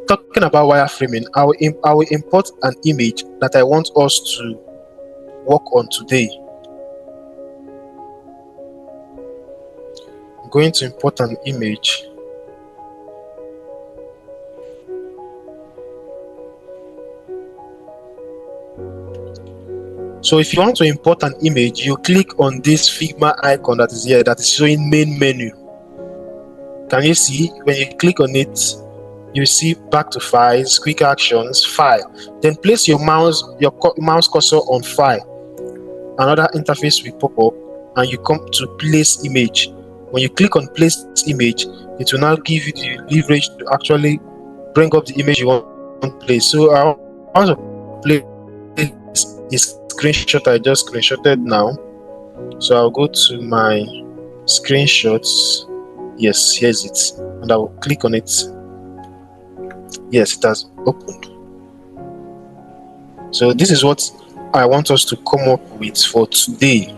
talking about wireframing, I will import an image that I want us to work on today. I'm going to import an image. So if you want to import an image, you click on this Figma icon that is here, that is showing main menu. Can you see? When you click on it, you see back to files, quick actions, file. Then place your mouse cursor on file. Another interface will pop up and you come to place image. When you click on place image, it will now give you the leverage to actually bring up the image you want to place. So I want to place a screenshot I just screenshotted now. So I'll go to my screenshots. Yes, here's it, and I will click on it. Yes, it has opened. So this is what I want us to come up with for today.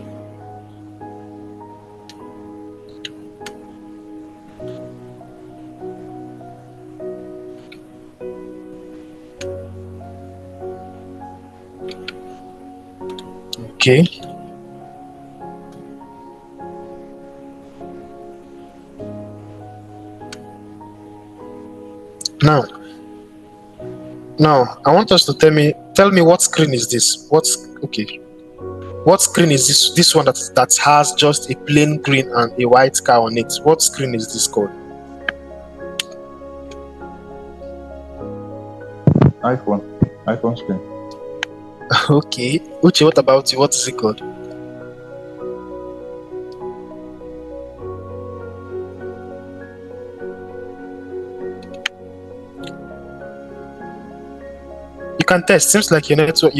Okay. Now I want us to tell me what screen is this? What screen is this? This one that has just a plain green and a white car on it. What screen is this called? iPhone screen. Okay, Uche, what about you? What is it called? You can test. Seems like your network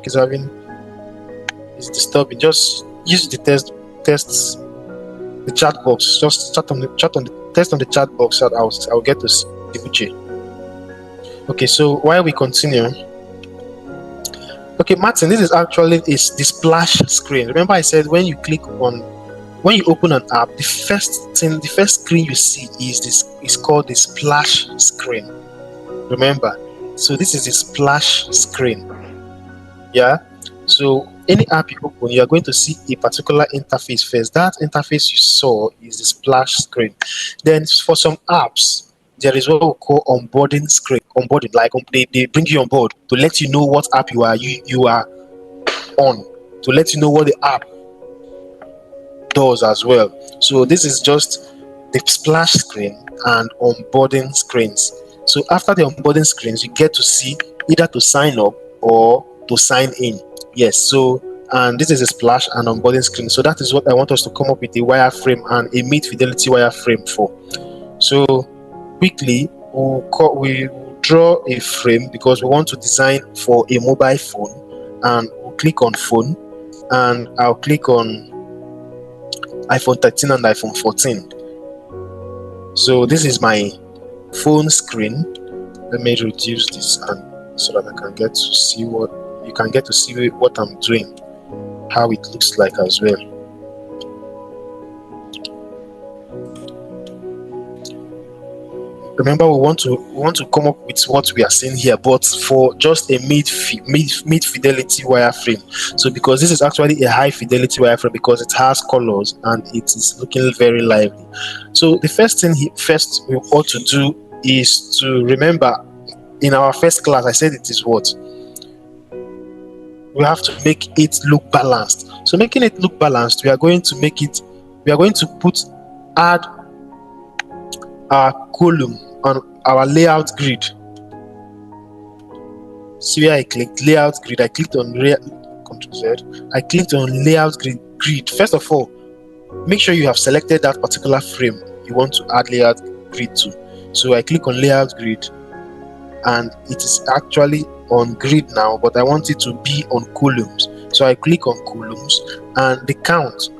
is disturbing. Just use the tests the chat box. Just test on the chat box. I'll get to see Uche. Okay, so while we continue. Okay, Martin, this is actually the splash screen. Remember I said when you open an app, the first screen you see is called the splash screen. Remember? So this is the splash screen. Yeah. So any app you open, you are going to see a particular interface first. That interface you saw is the splash screen. Then for some apps, there is what we call onboarding screen. Onboarding, like they bring you on board to let you know what app you are on, to let you know what the app does as well. So this is just the splash screen and onboarding screens. So after the onboarding screens, you get to see either to sign up or to sign in. Yes, so and this is a splash and onboarding screen. So that is what I want us to come up with a wireframe and a mid-fidelity wireframe for. So quickly, we draw a frame because we want to design for a mobile phone, and we'll click on phone, and I'll click on iPhone 13 and iPhone 14. So this is my phone screen. Let me reduce this and so that I can get to see what I'm doing, how it looks like as well. Remember, we want to come up with what we are seeing here, but for just a mid fidelity wireframe. So because this is actually a high fidelity wireframe because it has colors and it is looking very lively. So the first thing we ought to do is to remember, in our first class I said it is what we have to make it look balanced. So making it look balanced, we are going to add our column on our layout grid. See where I clicked layout grid. I clicked on Ctrl Z. I clicked on layout grid. First of all, make sure you have selected that particular frame you want to add layout grid to. So I click on layout grid, and it is actually on grid now, but I want it to be on columns. So I click on columns, and the count,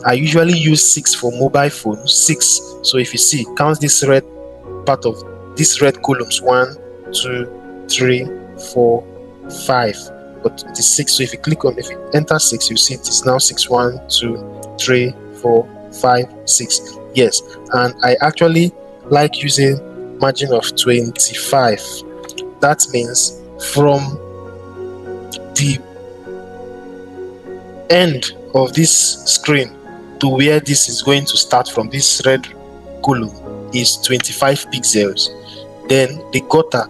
I usually use 6 for mobile phones. 6. So if you see, count this red part of these red columns: 1, 2, 3, 4, 5. But it is 6. So if you enter 6, you see it is now 6. 1, 2, 3, 4, 5, 6. Yes, and I actually like using margin of 25. That means from the end of this screen to where this is going to start from, this red column, is 25 pixels. Then the gutter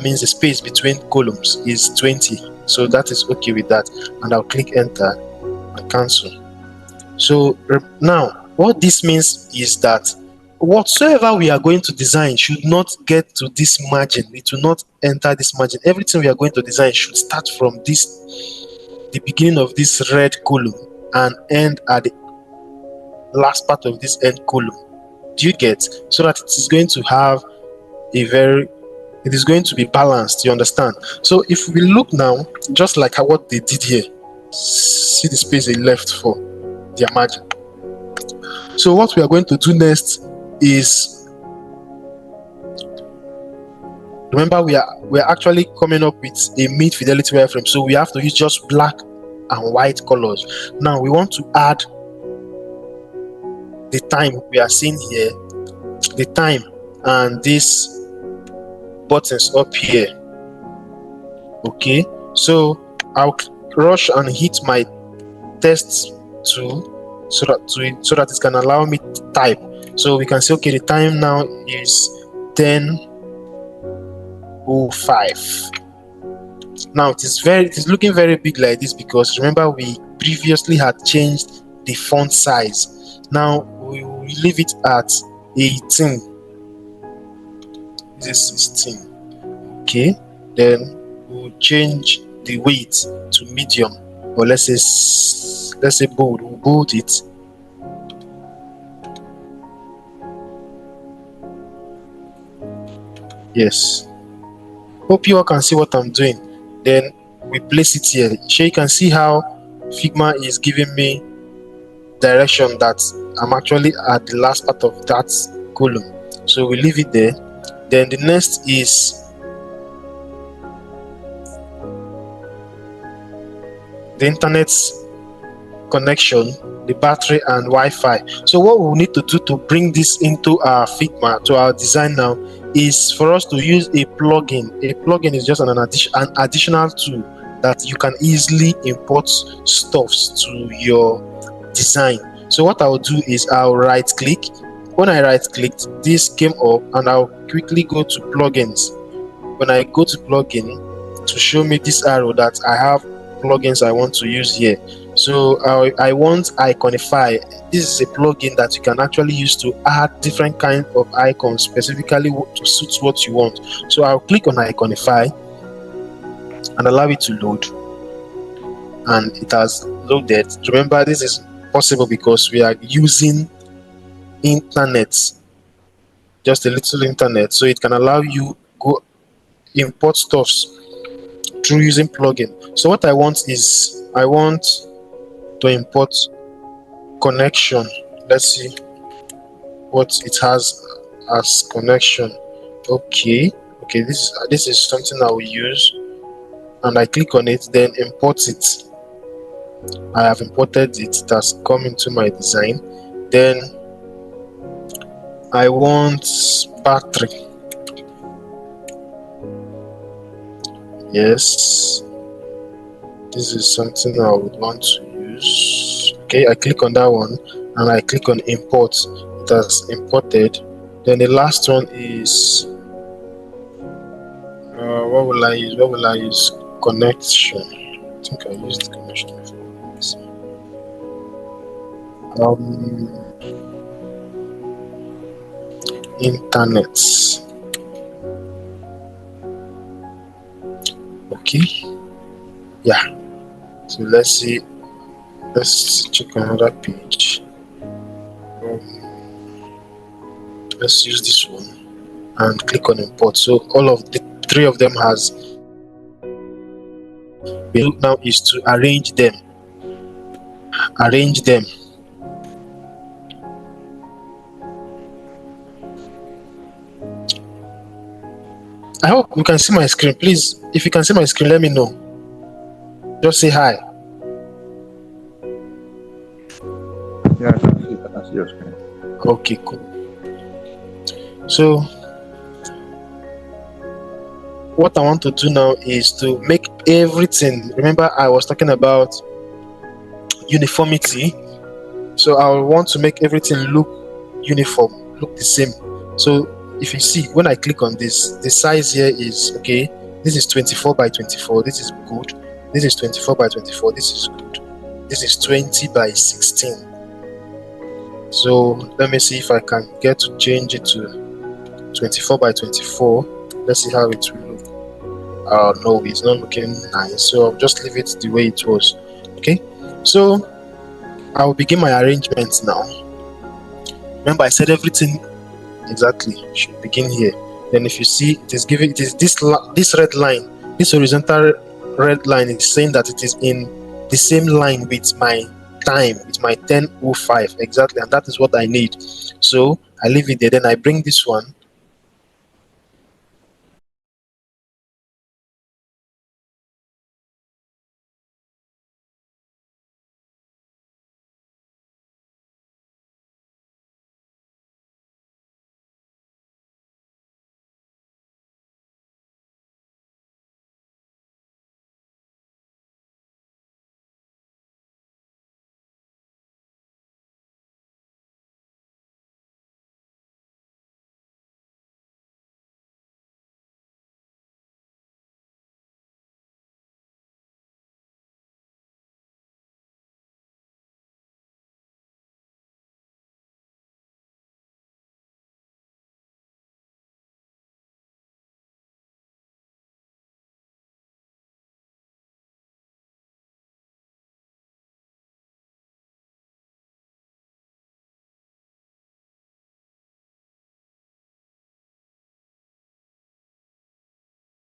means the space between columns is 20. So that is okay with that. And I'll click enter and cancel. So now what this means is that whatsoever we are going to design should not get to this margin. It will not enter this margin. Everything we are going to design should start from the beginning of this red column and end at the last part of this end column. Do you get? So that it is going to have it is going to be balanced. You understand? So if we look now, just like what they did here, see the space they left for their margin. So what we are going to do next is, remember we are actually coming up with a mid fidelity wireframe, so we have to use just black and white colors. Now we want to add the time we are seeing here, the time, and these buttons up here. Okay, so I'll rush and hit my test tool so that it can allow me to type. So we can say, okay, the time now is 10:05. Now it is looking very big like this because remember we previously had changed the font size. Now we will leave it at 18. This is 16. Okay, then we'll change the weight to medium, or let's say bold. We'll bold it. Yes. Hope you all can see what I'm doing. Then we place it here. So you can see how Figma is giving me direction that I'm actually at the last part of that column. So we leave it there. Then the next is the internet connection, the battery, and Wi-Fi. So what we need to do to bring this into our Figma, to our design now, is for us to use a plugin. A plugin is just an additional tool that you can easily import stuffs to your design. So what I'll do is I'll right click. When I right clicked, this came up, and I'll quickly go to plugins. When I go to plugin, to show me this arrow that I have plugins I want to use here. So I want Iconify. This is a plugin that you can actually use to add different kinds of icons specifically to suit what you want. So I'll click on Iconify and allow it to load, and it has loaded. Remember, this is possible because we are using internet, just a little internet, so it can allow you go import stuffs through using plugin. So what I want is I want to import connection. Let's see what it has as connection. Okay, this is something I will use, and I click on it, then import it. I have imported it. It has come into my design. Then I want battery. Yes, this is something I would want to use. Okay, I click on that one and I click on import. It has imported. Then the last one is what will I use? Connection. I think I used connection before. Internet. Okay, yeah, so let's check another page. Let's use this one and click on import. So all of the three of them has now is to arrange them. I hope you can see my screen. Please, if you can see my screen, let me know. Just say hi. Yeah, I can see your screen. Okay, cool. So what I want to do now is to make everything. Remember, I was talking about uniformity. So I want to make everything look uniform, look the same. So if you see, when I click on this, the size here is okay. This is 24 by 24. This is good. This is 24 by 24. This is good. This is 20 by 16. So let me see if I can get to change it to 24 by 24. Let's see how it will look. No, it's not looking nice. So I'll just leave it the way it was. Okay. So I will begin my arrangements now. Remember, I said everything exactly should begin here. Then if you see, it is this red line, this horizontal red line is saying that it is in the same line with my time, with my 10:05 exactly, and that is what I need. So I leave it there. Then I bring this one